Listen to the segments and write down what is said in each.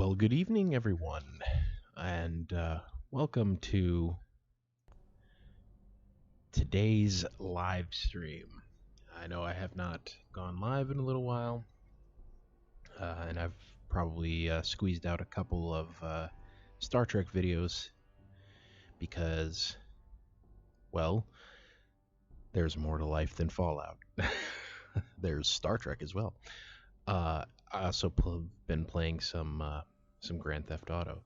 Well, good evening, everyone, and welcome to today's live stream. I know I have not gone live in a little while, and I've probably squeezed out a couple of Star Trek videos because, well, there's more to life than Fallout. There's Star Trek as well. I also been playing some Grand Theft Auto,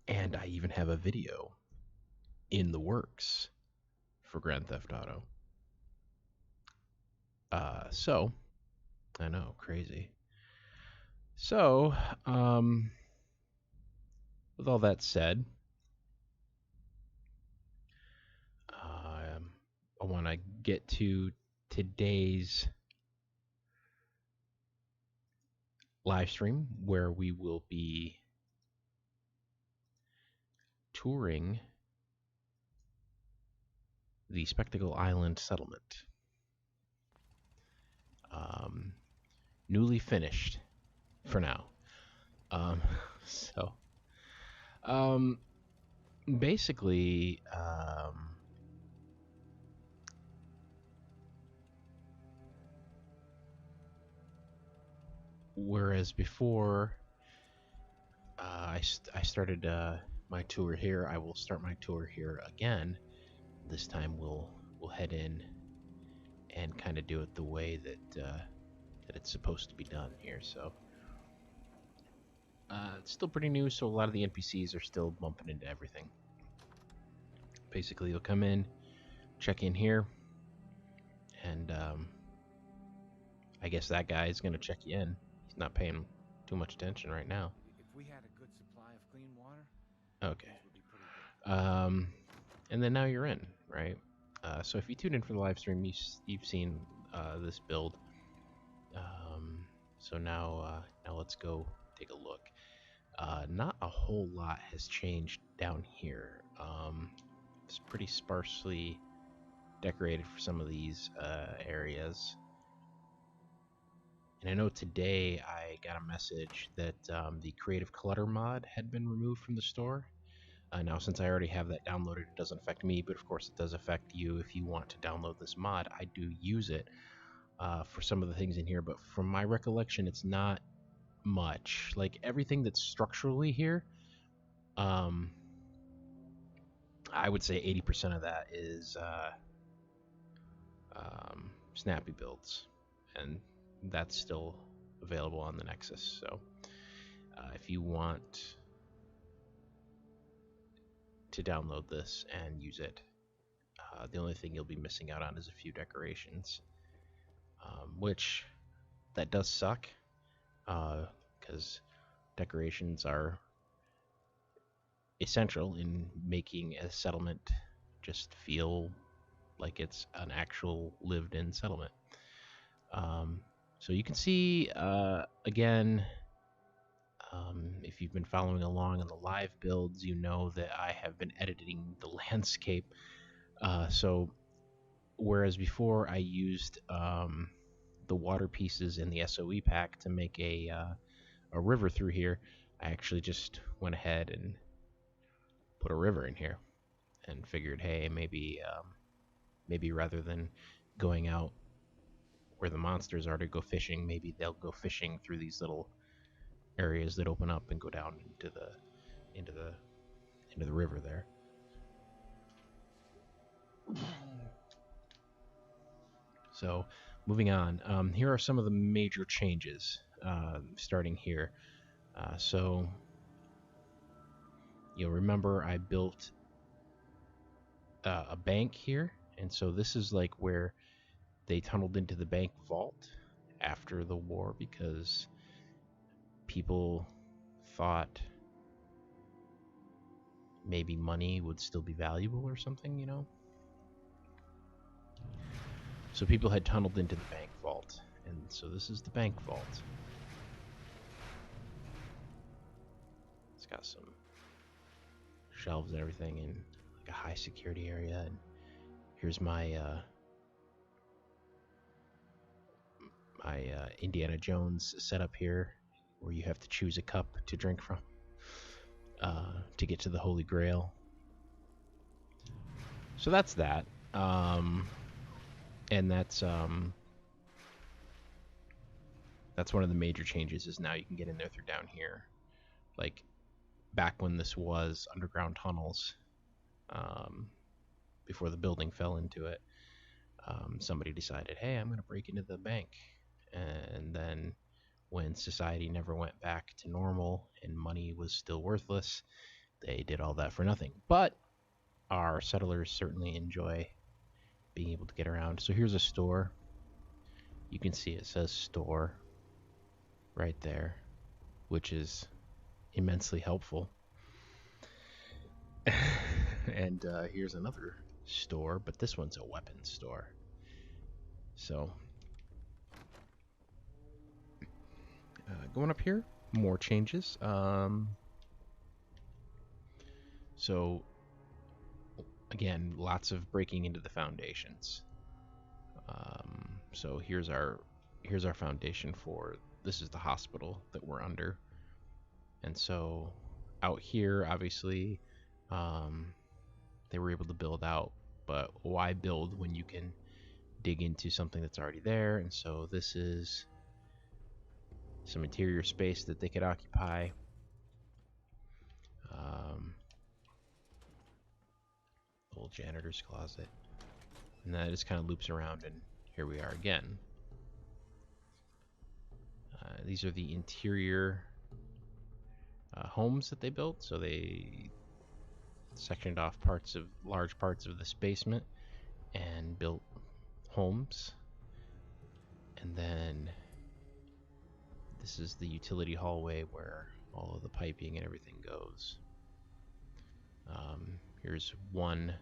and I even have a video in the works for Grand Theft Auto. So I know, crazy. So, with all that said, I want to get to today's live stream where we will be touring the Spectacle Island settlement. Newly finished for now. Basically, whereas before I started my tour here, I will start my tour here again. This time we'll head in and kind of do it the way that it's supposed to be done here. So it's still pretty new, so a lot of the NPCs are still bumping into everything. Basically, you'll come in, check in here, and I guess that guy is going to check you in. He's not paying too much attention right now. If we had a good supply of clean water, okay. And then now you're in, right? So if you tune in for the live stream, you've seen this build. So now let's go take a look. Not a whole lot has changed down here. It's pretty sparsely decorated for some of these areas. And I know today I got a message that the Creative Clutter Mod had been removed from the store. Now, since I already have that downloaded, it doesn't affect me, but of course it does affect you if you want to download this mod. I do use it for some of the things in here, but from my recollection, it's not much. Like, everything that's structurally here, I would say 80% of that is snappy builds, and that's still available on the Nexus. So if you want to download this and use it, the only thing you'll be missing out on is a few decorations, which that does suck, because decorations are essential in making a settlement just feel like it's an actual lived-in settlement. So you can see, again, if you've been following along in the live builds, you know that I have been editing the landscape. So whereas before I used the water pieces in the SOE pack to make a river through here, I actually just went ahead and put a river in here and figured, hey, maybe rather than going out where the monsters are to go fishing, maybe they'll go fishing through these little areas that open up and go down into the river there. So moving on, here are some of the major changes starting here. So you'll remember I built a bank here, and so this is like where they tunneled into the bank vault after the war because people thought maybe money would still be valuable or something, you know? So people had tunneled into the bank vault, and so this is the bank vault. It's got some shelves and everything in like a high security area, and here's my Indiana Jones setup here where you have to choose a cup to drink from to get to the Holy Grail. So that's that. And that's one of the major changes, is now you can get in there through down here. Like back when this was underground tunnels, before the building fell into it, somebody decided, hey, I'm going to break into the bank. And then when society never went back to normal and money was still worthless, they did all that for nothing. But our settlers certainly enjoy being able to get around. So here's a store. You can see it says store right there, which is immensely helpful. And here's another store, but this one's a weapons store. So going up here, more changes. So again, lots of breaking into the foundations. So here's our foundation for, this is the hospital that we're under. And so out here, obviously, they were able to build out, but why build when you can dig into something that's already there? And so this is some interior space that they could occupy. Little janitor's closet. And that just kind of loops around, and here we are again. These are the interior homes that they built. So they sectioned off large parts of this basement and built homes. And then this is the utility hallway where all of the piping and everything goes. Here's one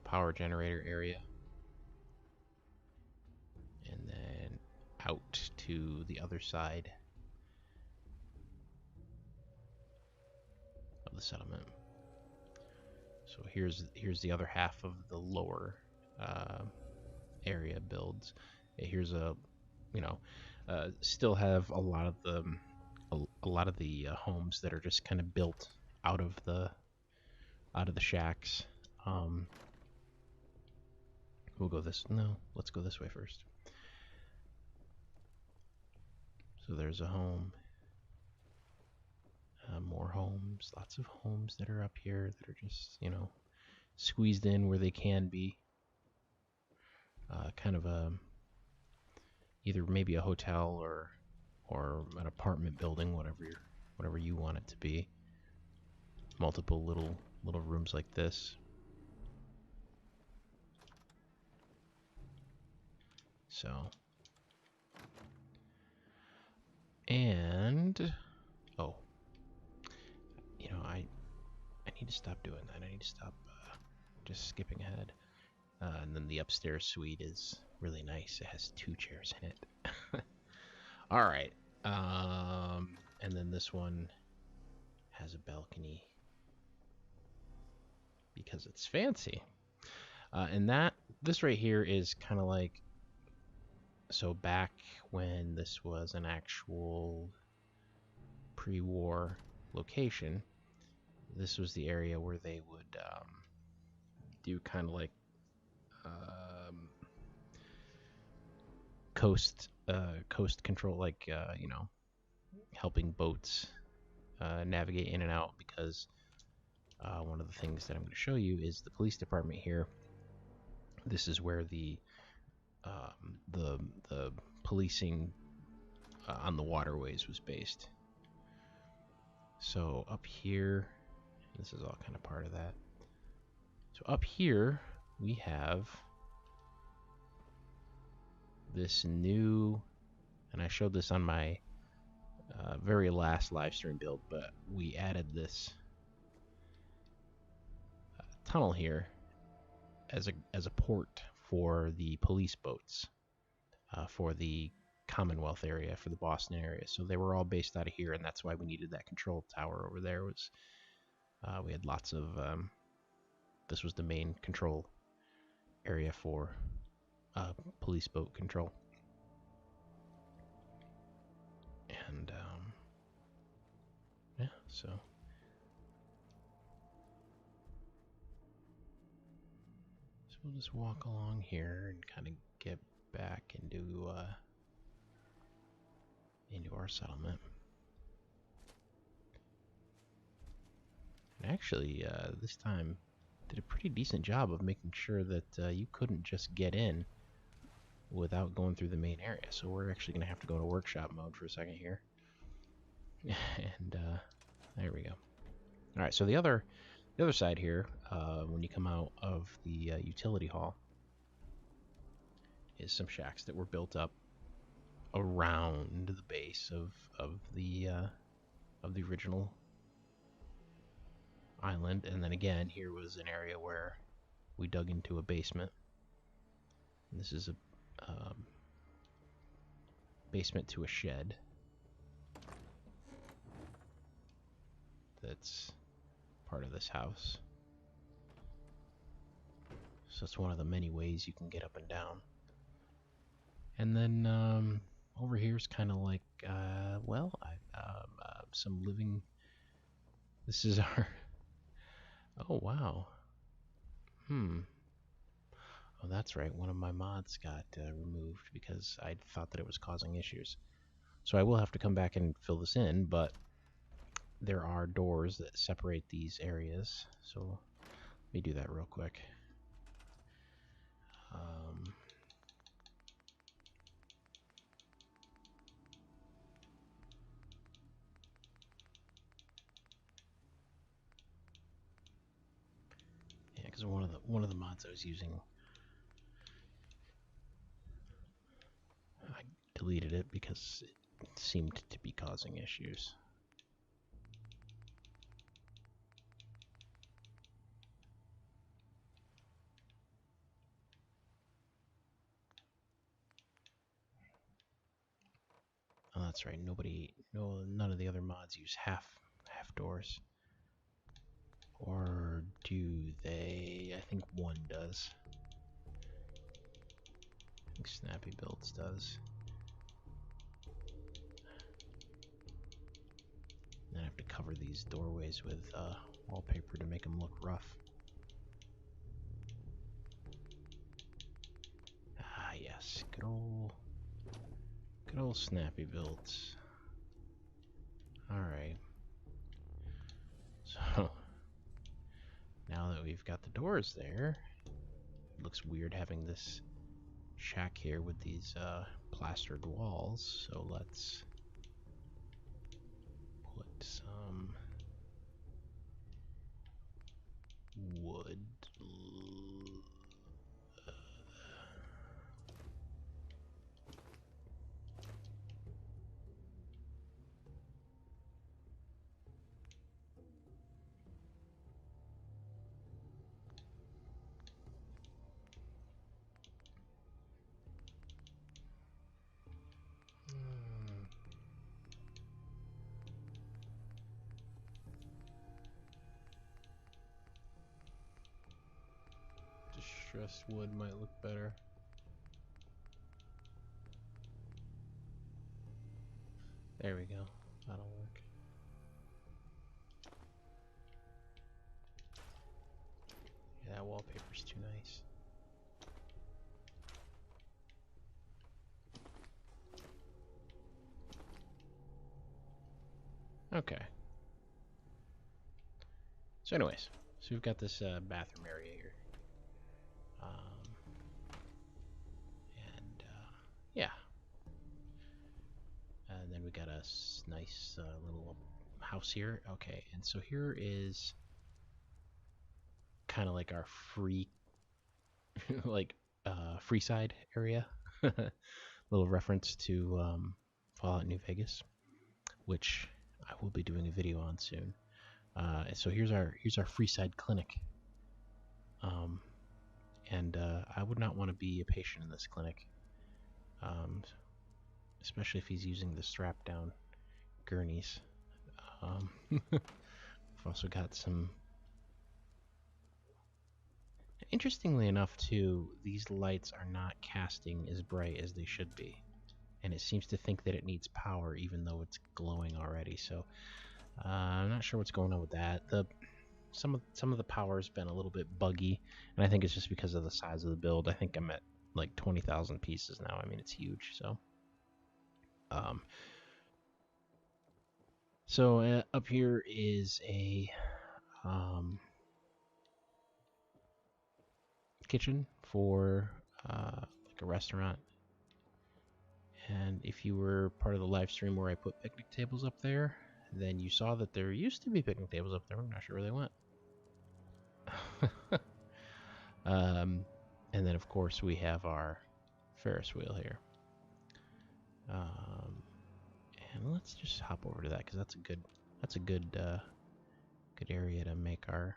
power generator area. And then out to the other side of the settlement. So here's the other half of the lower area builds. Here's still have a lot of the homes that are just kind of built out of the shacks. Let's go this way first. So there's a home. More homes, lots of homes that are up here that are just, squeezed in where they can be. Kind of either maybe a hotel or an apartment building, whatever you want it to be. Multiple little rooms like this. So, and I need to stop doing that. I need to stop just skipping ahead. And then the upstairs suite is really nice. It has 2 chairs in it. All right. And then this one has a balcony because it's fancy. And this right here is kind of like, so back when this was an actual pre-war location, this was the area where they would do kind of like coast control, like helping boats navigate in and out, because one of the things that I'm going to show you is the police department here. This is where the policing on the waterways was based. So up here, this is all kind of part of that. So up here we have this new, and I showed this on my very last live stream build, but we added this tunnel here as a port for the police boats for the Commonwealth area, for the Boston area. So they were all based out of here, and that's why we needed that control tower over there. We had lots of this was the main control area for police boat control. And So we'll just walk along here and kind of get back into our settlement. And actually, this time did a pretty decent job of making sure that you couldn't just get in without going through the main area. So we're actually going to have to go to workshop mode for a second here. And there we go. All right, so the other side here, when you come out of the utility hall, is some shacks that were built up around the base of the original island. And then again, here was an area where we dug into a basement. And this is a basement to a shed that's part of this house. So it's one of the many ways you can get up and down. And then over here is kind of like, some living. This is our. Oh wow. Oh, that's right. One of my mods got removed because I thought that it was causing issues. So I will have to come back and fill this in, but there are doors that separate these areas. So let me do that real quick. Yeah, because one of the mods I was using, I deleted it because it seemed to be causing issues. Oh, that's right. None of the other mods use half doors. Or do they? I think one does. I think Snappy Builds does. Then I have to cover these doorways with wallpaper to make them look rough. Ah, yes, good old Snappy Builds. All right. So now that we've got the doors there, it looks weird having this shack here with these plastered walls. So let's put some wood. Distressed wood might look better. There we go. That'll work. Yeah, that wallpaper's too nice. Okay. So anyways, so we've got this bathroom area here. Yeah. And then we got a nice little house here. Okay, and so here is kind of like our free, like free side area. Little reference to Fallout New Vegas, which I will be doing a video on soon. So here's our Freeside clinic. And I would not want to be a patient in this clinic, especially if he's using the strap down gurneys. We've also got some. Interestingly enough, too, these lights are not casting as bright as they should be, and it seems to think that it needs power even though it's glowing already. So I'm not sure what's going on with that. Some of the power's been a little bit buggy, and I think it's just because of the size of the build. I think I'm at like 20,000 pieces now. I mean, it's huge. Um, so up here is a kitchen for like a restaurant. And if you were part of the live stream where I put picnic tables up there, then you saw that there used to be picnic tables up there. I'm not sure where they went. And then of course we have our Ferris wheel here. And let's just hop over to that because that's a good area to make our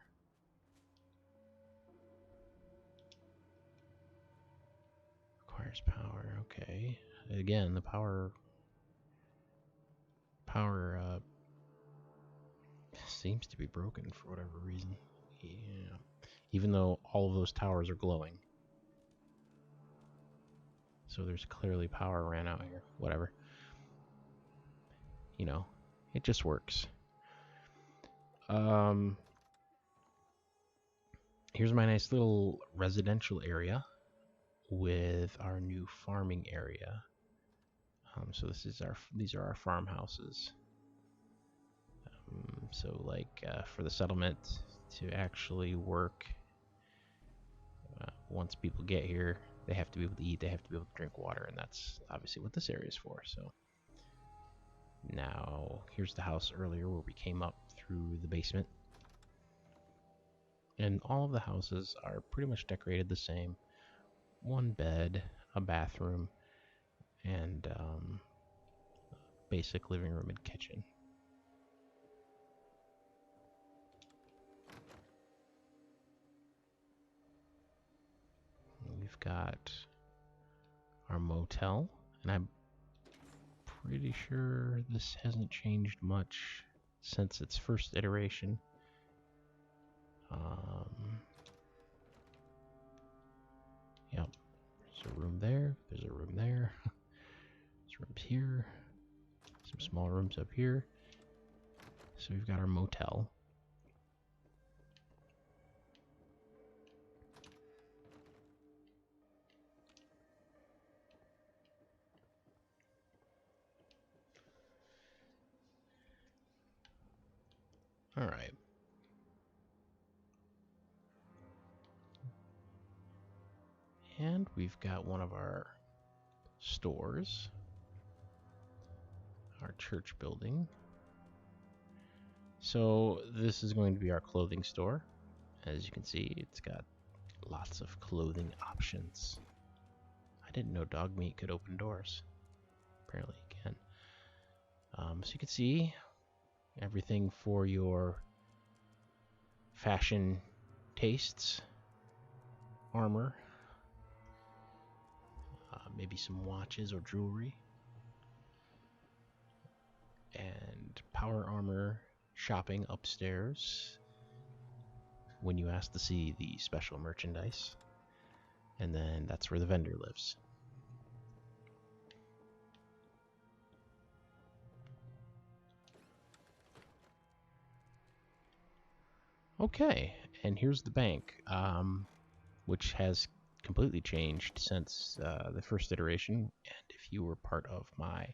requires power. Okay, again the power seems to be broken for whatever reason. Yeah, even though all of those towers are glowing. So there's clearly power ran out here. Whatever. You know, it just works. Here's my nice little residential area with our new farming area. So these are our farmhouses. So like for the settlement to actually work, once people get here, they have to be able to eat, they have to be able to drink water, and that's obviously what this area is for. So now here's the house earlier where we came up through the basement. And all of the houses are pretty much decorated the same. One bed, a bathroom, and basic living room and kitchen. We've got our motel, and I'm pretty sure this hasn't changed much since its first iteration. Yep, there's a room there, there's a room there, there's rooms here, some small rooms up here. So we've got our motel. All right. And we've got one of our stores, our church building. So this is going to be our clothing store. As you can see, it's got lots of clothing options. I didn't know dog meat could open doors. Apparently it can. So you can see everything for your fashion tastes, armor, maybe some watches or jewelry, and power armor shopping upstairs when you ask to see the special merchandise. And then that's where the vendor lives. Okay, and here's the bank, which has completely changed since the first iteration. And if you were part of my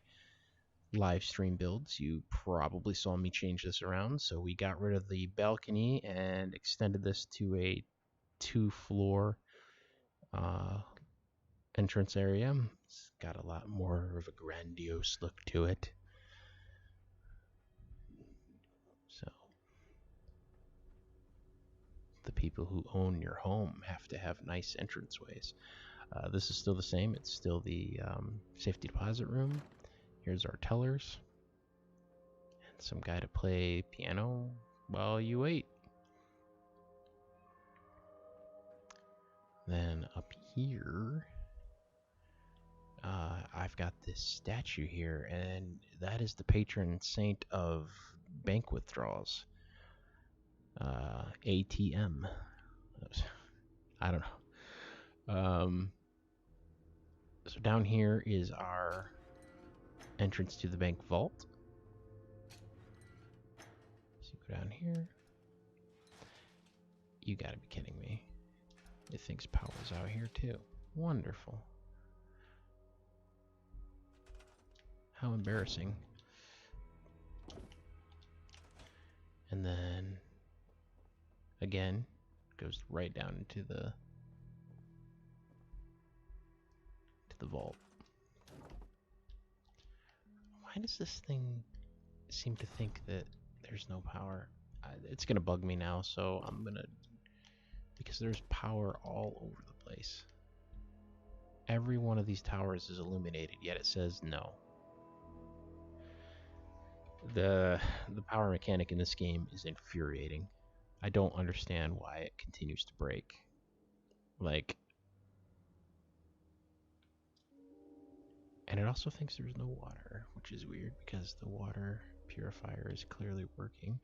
live stream builds, you probably saw me change this around. So we got rid of the balcony and extended this to a 2-floor entrance area. It's got a lot more of a grandiose look to it. So the people who own your home have to have nice entranceways. This is still the same. It's still the safety deposit room. Here's our tellers. And some guy to play piano while you wait. Then up here, I've got this statue here, and that is the patron saint of bank withdrawals. ATM. I don't know. So down here is our entrance to the bank vault. Go down here. You gotta be kidding me. It thinks power's out here too. Wonderful. How embarrassing. And then again goes right down into the vault. Why does this thing seem to think that there's no power? It's gonna bug me now, so I'm gonna, because there's power all over the place. Every one of these towers is illuminated, yet it says no. The power mechanic in this game is infuriating. I don't understand why it continues to break. Like, and it also thinks there's no water, which is weird because the water purifier is clearly working.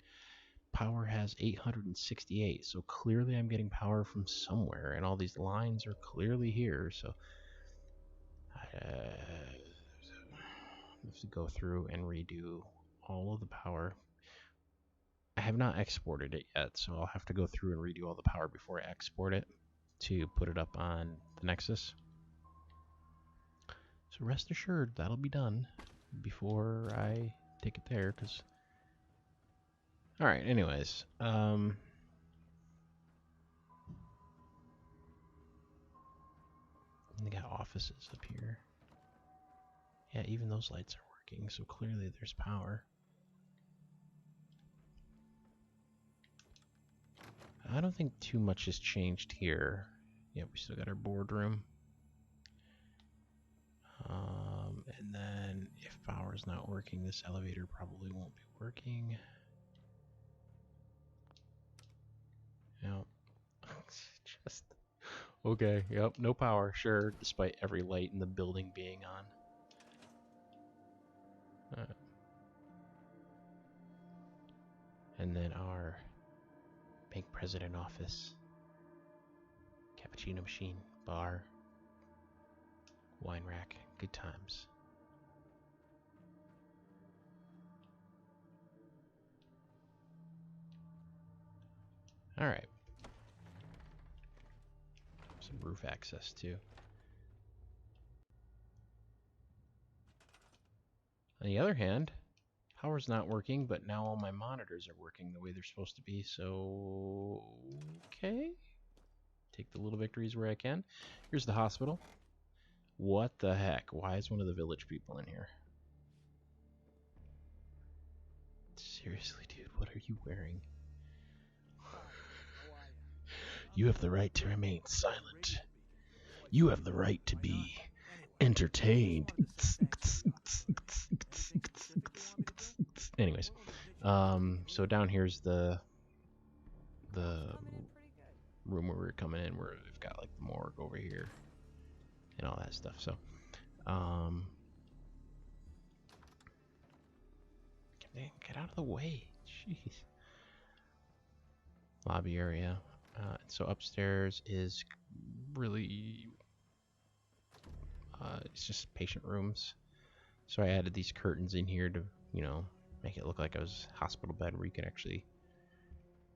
Power has 868, so clearly I'm getting power from somewhere, and all these lines are clearly here, so I have to go through and redo all of the power. I have not exported it yet, so I'll have to go through and redo all the power before I export it to put it up on the Nexus. So rest assured, that'll be done before I take it there, because... Alright, anyways. They got offices up here. Yeah, even those lights are working, so clearly there's power. I don't think too much has changed here. Yeah, we still got our boardroom. And then if power is not working, this elevator probably won't be working. Yep. Just okay. Yep. No power. Sure. Despite every light in the building being on. And then our bank president office, cappuccino machine, bar, wine rack. Good times. All right. Some roof access too. On the other hand, power's not working, but now all my monitors are working the way they're supposed to be, so... Okay. Take the little victories where I can. Here's the hospital. What the heck? Why is one of the village people in here? Seriously, dude, what are you wearing? You have the right to remain silent. You have the right to be entertained. Anyways, so down here's the room where we're coming in, where we've got like the morgue over here and all that stuff. So, get out of the way, jeez. Lobby area. So upstairs is really, it's just patient rooms. So I added these curtains in here to, you know, make it look like it was a hospital bed where you could actually,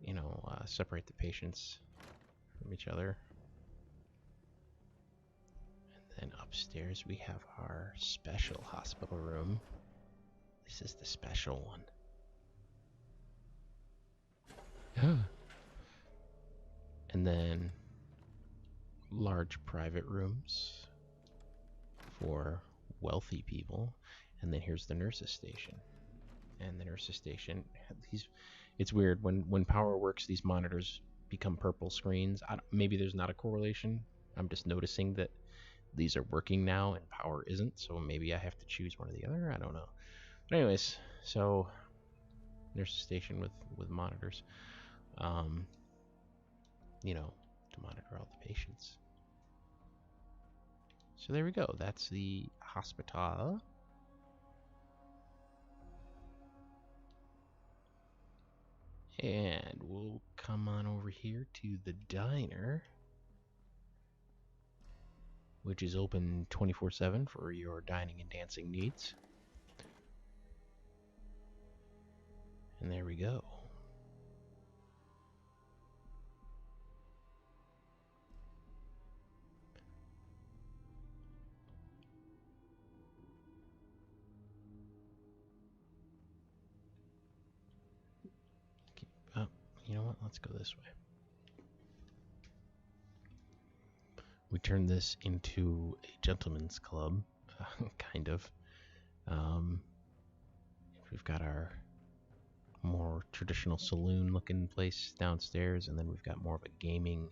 you know, separate the patients from each other. And then upstairs we have our special hospital room. This is the special one. Yeah. And then large private rooms for wealthy people. And then here's the nurse's station. And the nurse's station, it's weird, when power works, these monitors become purple screens. Maybe there's not a correlation. I'm just noticing that these are working now and power isn't, so maybe I have to choose one or the other. I don't know. But anyways, so nurse's station with monitors, you know, to monitor all the patients. So there we go. That's the hospital. And we'll come on over here to the diner, which is open 24/7 for your dining and dancing needs. And there we go. let's go this way. We turned this into a gentleman's club, kind of. We've got our more traditional saloon-looking place downstairs, and then we've got more of a gaming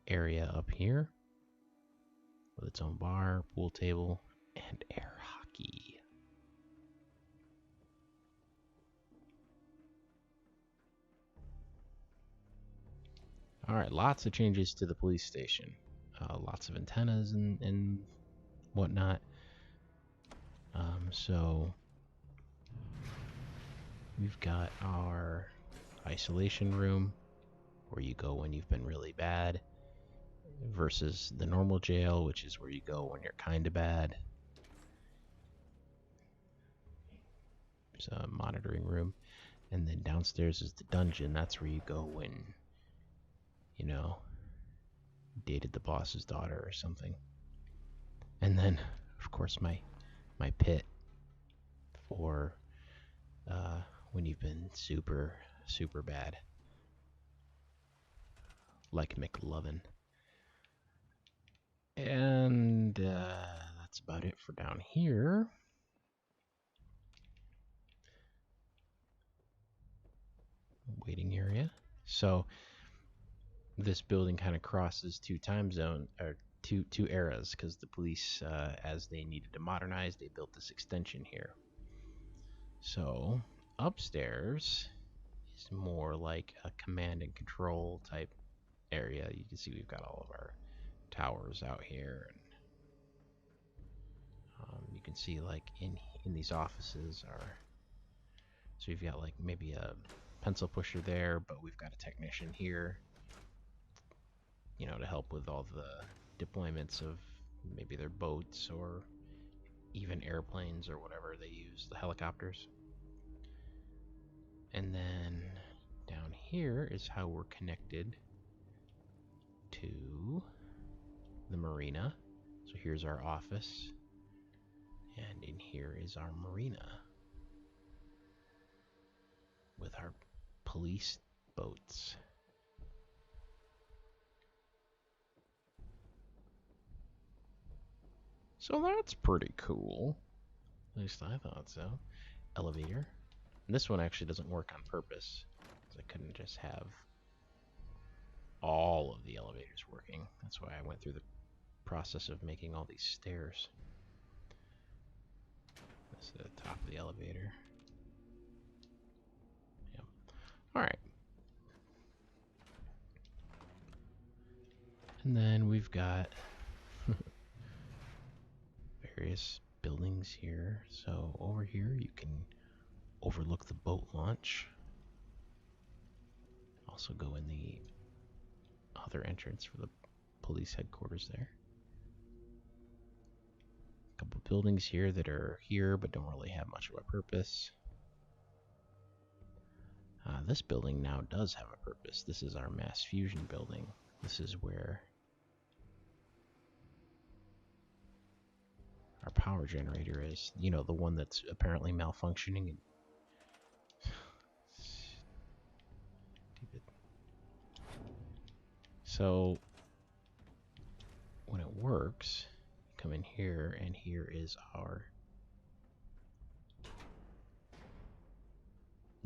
area up here with its own bar, pool table, and air hockey. All right, lots of changes to the police station. Lots of antennas and whatnot. So we've got our isolation room where you go when you've been really bad versus the normal jail, which is where you go when you're kind of bad. There's a monitoring room. And then downstairs is the dungeon. That's where you go when, you know, dated the boss's daughter or something. And then, of course, my pit for when you've been super, super bad. Like McLovin. And that's about it for down here. Waiting area. So this building kind of crosses two time zone or two eras because the police, as they needed to modernize, they built this extension here. So upstairs is more like a command and control type area. You can see we've got all of our towers out here, and you can see like in these offices are. So we've got like maybe a pencil pusher there, but we've got a technician here, you know, to help with all the deployments of maybe their boats or even airplanes or whatever they use, the helicopters. And then down here is how we're connected to the marina. So here's our office, and in here is our marina with our police boats. So that's pretty cool. At least I thought so. Elevator. And this one actually doesn't work on purpose, because I couldn't just have all of the elevators working. That's why I went through the process of making all these stairs. That's the top of the elevator. Yep. Alright. And then we've got various buildings here. So over here you can overlook the boat launch. Also go in the other entrance for the police headquarters there. A couple buildings here that are here but don't really have much of a purpose. This building now does have a purpose. This is our mass fusion building. This is where our power generator is. You know, the one that's apparently malfunctioning. And stupid. So when it works, you come in here, and here is our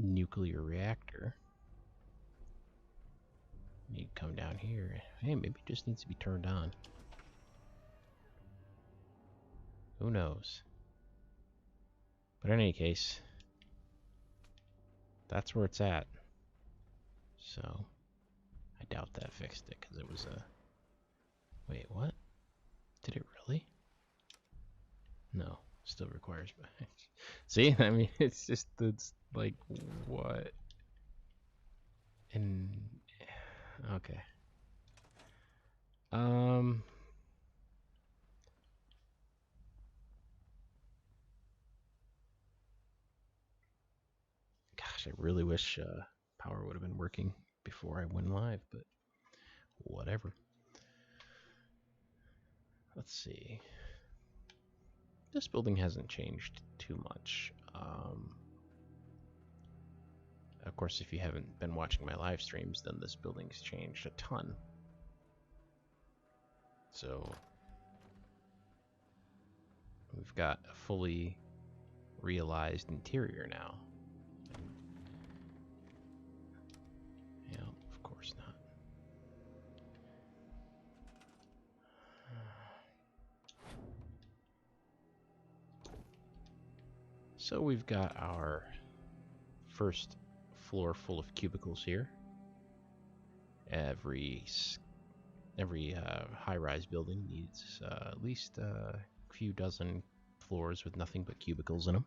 nuclear reactor. You come down here. Hey, maybe it just needs to be turned on. Who knows? But in any case, that's where it's at. So I doubt that fixed it, because it was a... Wait, what? Did it really? No, still requires... See, I mean, it's just, it's like, what? And... Okay. Gosh, I really wish power would have been working before I went live, but whatever. Let's see. This building hasn't changed too much. Of course, if you haven't been watching my live streams, then this building's changed a ton. So we've got a fully realized interior now. Yeah, of course not. So we've got our first floor full of cubicles here. Every high-rise building needs at least a few dozen floors with nothing but cubicles in them.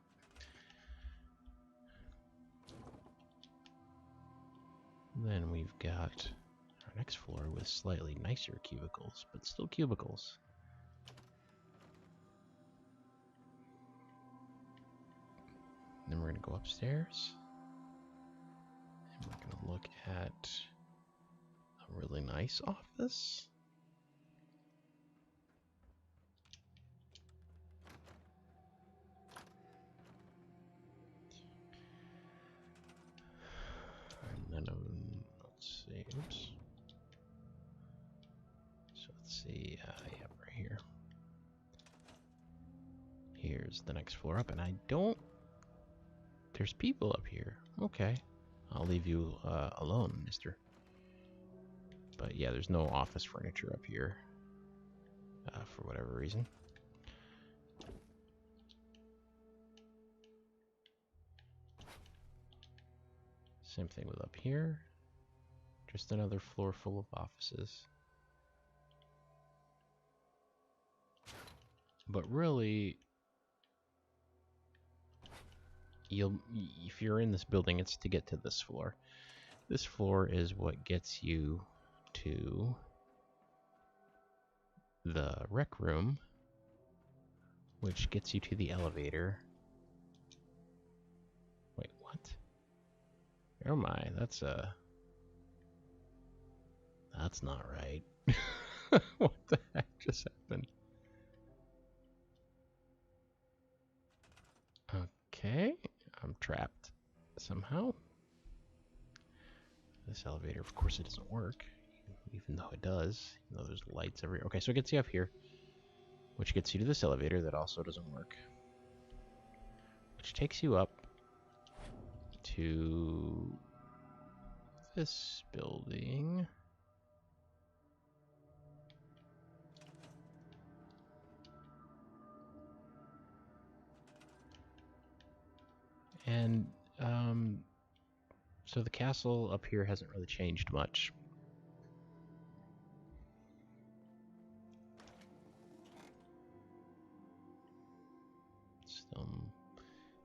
Then we've got our next floor with slightly nicer cubicles, but still cubicles. Then we're going to go upstairs, and we're going to look at a really nice office. And then, let's see, oops. So let's see, yeah, right here. Here's the next floor up, and I don't... There's people up here. Okay. I'll leave you alone, mister. But yeah, there's no office furniture up here. For whatever reason. Same thing with up here. Just another floor full of offices. But really... if you're in this building, it's to get to this floor. This floor is what gets you to the rec room, which gets you to the elevator. Wait, what? Oh my, that's not right. What the heck just happened? Okay, I'm trapped somehow. This elevator, of course, it doesn't work, even though it does, even though there's lights everywhere. Okay, so it gets you up here, which gets you to this elevator that also doesn't work, which takes you up to this building. And, so the castle up here hasn't really changed much.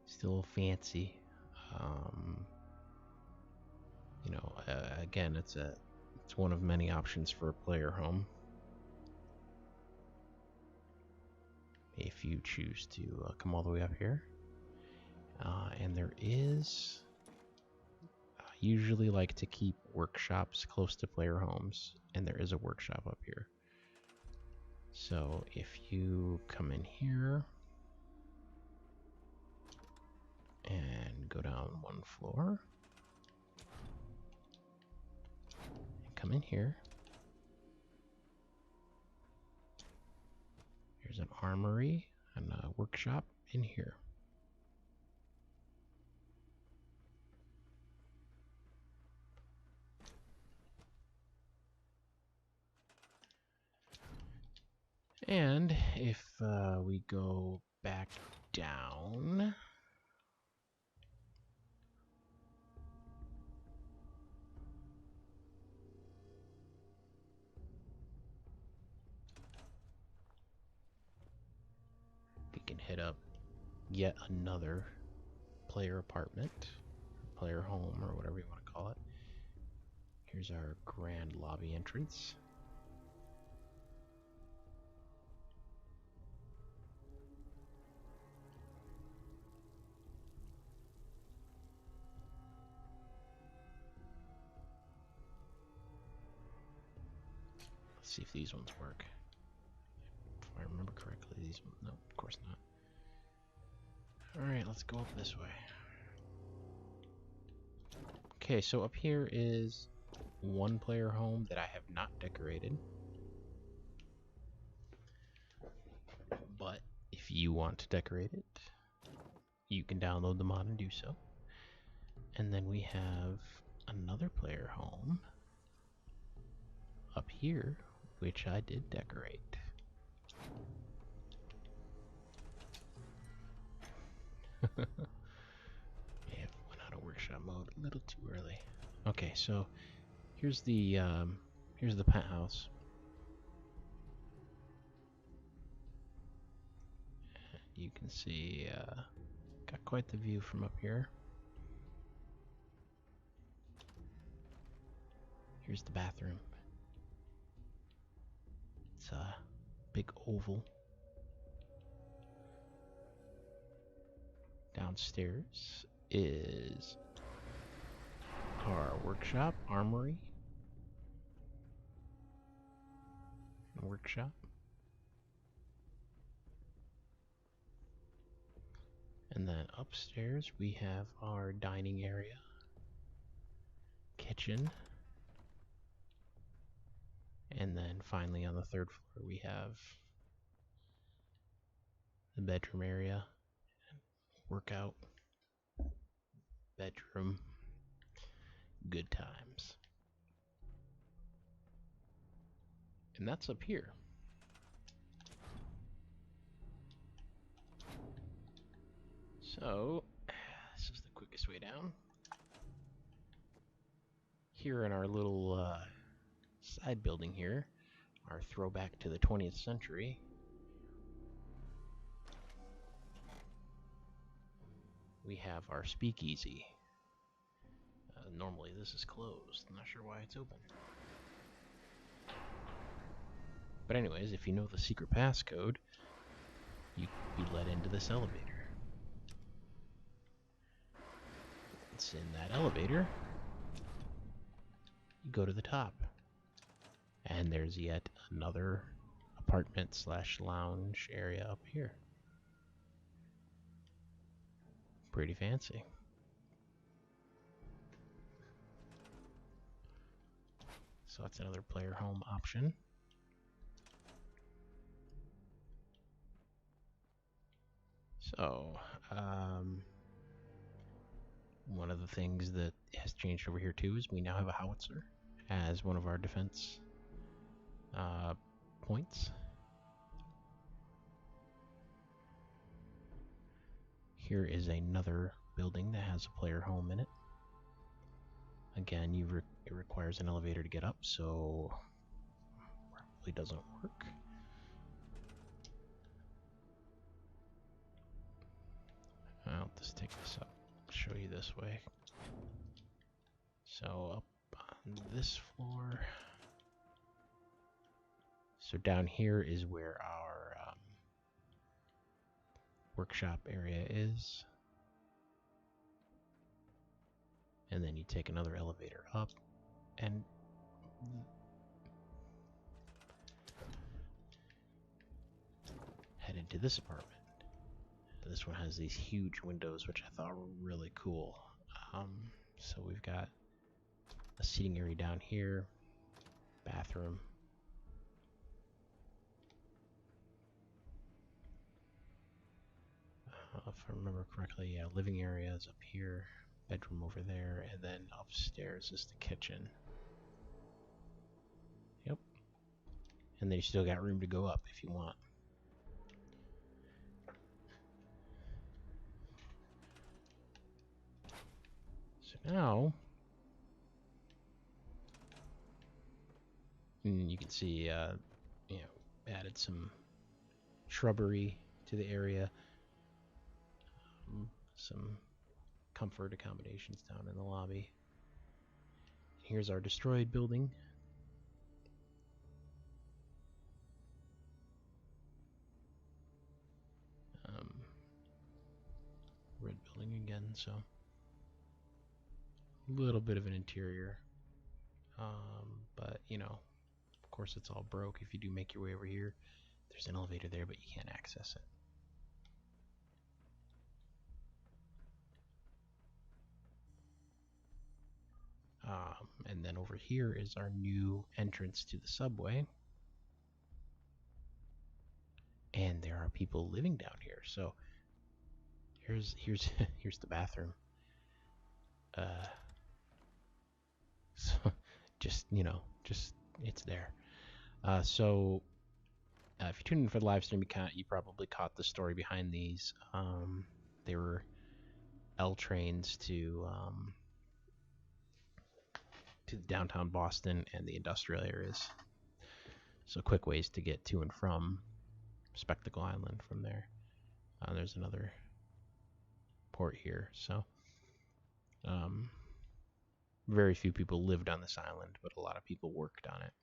Still fancy. You know, again, it's one of many options for a player home. If you choose to come all the way up here. And there is... usually like to keep workshops close to player homes, and there is a workshop up here. So if you come in here and go down one floor and come in here, here's an armory and a workshop in here. And if we go back down, we can hit up yet another player apartment, player home, or whatever you want to call it. Here's our grand lobby entrance. Let's see if these ones work. If I remember correctly, these ones... No, of course not. Alright, let's go up this way. Okay, so up here is one player home that I have not decorated. But if you want to decorate it, you can download the mod and do so. And then we have another player home up here, which I did decorate. Yeah, went out of workshop mode a little too early. Okay, so here's the penthouse. You can see got quite the view from up here. Here's the bathroom. It's a big oval. Downstairs is our workshop, armory, and workshop. And then upstairs we have our dining area, kitchen, and then finally on the third floor we have the bedroom area, workout, bedroom, good times. And that's up here. So, this is the quickest way down. Here in our little side building here, our throwback to the 20th century, we have our speakeasy. Normally this is closed. I'm not sure why it's open. But anyways, if you know the secret passcode, you can be let into this elevator. It's in that elevator. You go to the top. And there's yet another apartment / lounge area up here. Pretty fancy. So that's another player home option. So, one of the things that has changed over here too is we now have a howitzer as one of our defense points. Here is another building that has a player home in it. Again, it requires an elevator to get up, so probably doesn't work. I'll just take this up, show you this way. So up on this floor. So down here is where our workshop area is. And then you take another elevator up and head into this apartment. This one has these huge windows, which I thought were really cool. So we've got a seating area down here, bathroom. If I remember correctly, yeah, living area is up here, bedroom over there, and then upstairs is the kitchen. Yep. And then you still got room to go up if you want. So now, you can see, added some shrubbery to the area. Some comfort accommodations down in the lobby. Here's our destroyed building. Red building again, so a little bit of an interior. But, of course it's all broke if you do make your way over here. There's an elevator there, but you can't access it. And then over here is our new entrance to the subway. And there are people living down here. So here's here's the bathroom. So just it's there. So if you tune in for the live stream, you probably caught the story behind these. They were L trains to downtown Boston and the industrial areas. So quick ways to get to and from Spectacle Island from there. There's another port here. So very few people lived on this island, but a lot of people worked on it.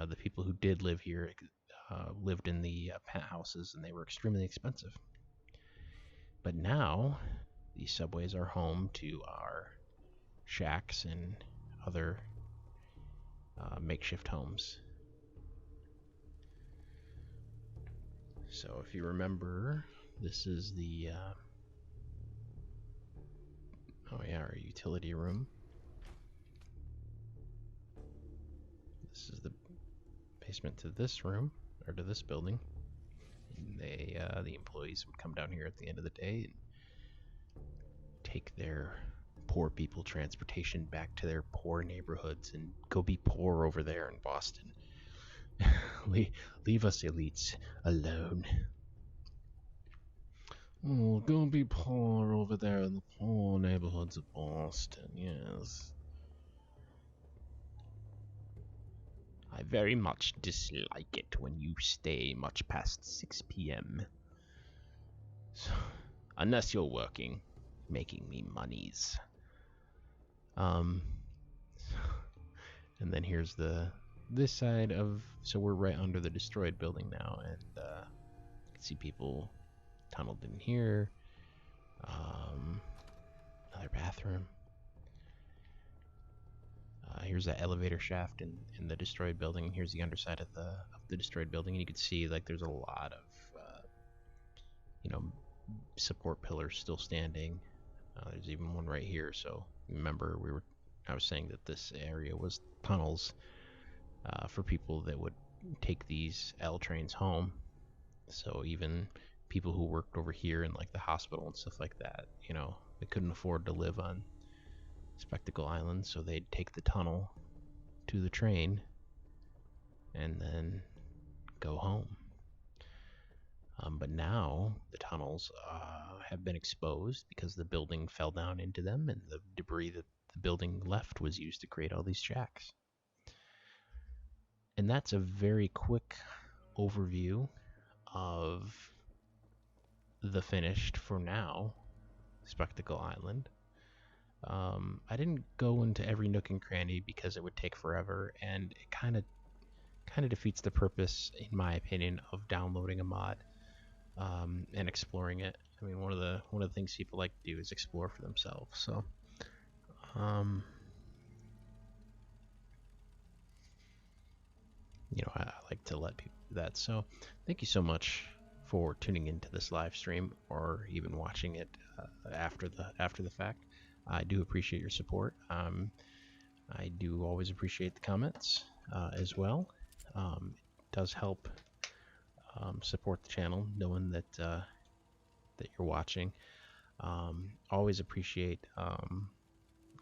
The people who did live here lived in the penthouses, and they were extremely expensive. But now, these subways are home to our shacks and other makeshift homes. So if you remember, this is the our utility room. This is the basement to this room, or to this building. And the employees would come down here at the end of the day and take their poor people transportation back to their poor neighborhoods and go be poor over there in Boston. Leave us elites alone. Oh, go be poor over there in the poor neighborhoods of Boston, yes. I very much dislike it when you stay much past 6 p.m. So, unless you're working, making me monies. And then here's this side of, so we're right under the destroyed building now, and you can see people tunneled in here. Another bathroom. Here's that elevator shaft in the destroyed building. Here's the underside of the destroyed building, and you can see like there's a lot of support pillars still standing. There's even one right here. So remember, I was saying that this area was tunnels for people that would take these L trains home. So even people who worked over here in like the hospital and stuff like that, they couldn't afford to live on Spectacle Island, so they'd take the tunnel to the train and then go home. But now the tunnels have been exposed because the building fell down into them, and the debris that the building left was used to create all these shacks. And that's a very quick overview of the finished, for now, Spectacle Island. I didn't go into every nook and cranny because it would take forever, and it kind of defeats the purpose, in my opinion, of downloading a mod and exploring it. I mean, one of the things people like to do is explore for themselves. So, I like to let people do that. So, thank you so much for tuning into this live stream, or even watching it after the fact. I do appreciate your support. I do always appreciate the comments as well. It does help support the channel, knowing that that you're watching. Always appreciate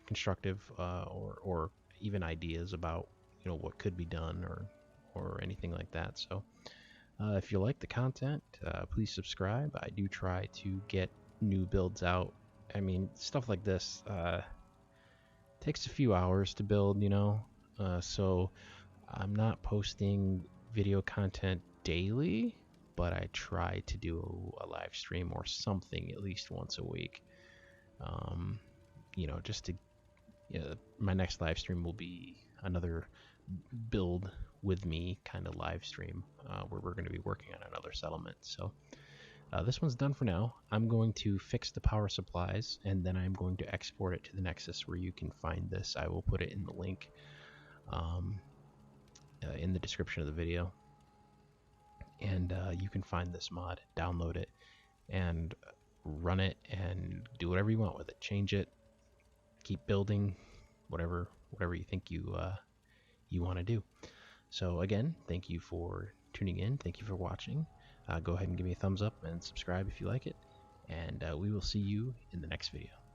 constructive or even ideas about what could be done or anything like that. So if you like the content, please subscribe. I do try to get new builds out. I mean, stuff like this takes a few hours to build, so I'm not posting video content daily, but I try to do a live stream or something at least once a week. Just to, my next live stream will be another build with me kind of live stream where we're going to be working on another settlement. So this one's done for now. I'm going to fix the power supplies, and then I'm going to export it to the Nexus where you can find this. I will put it in the link in the description of the video, and you can find this mod, download it, and run it, and do whatever you want with it. Change it, keep building, whatever whatever you think you want to do. So again, thank you for tuning in. Thank you for watching. Go ahead and give me a thumbs up and subscribe if you like it. And we will see you in the next video.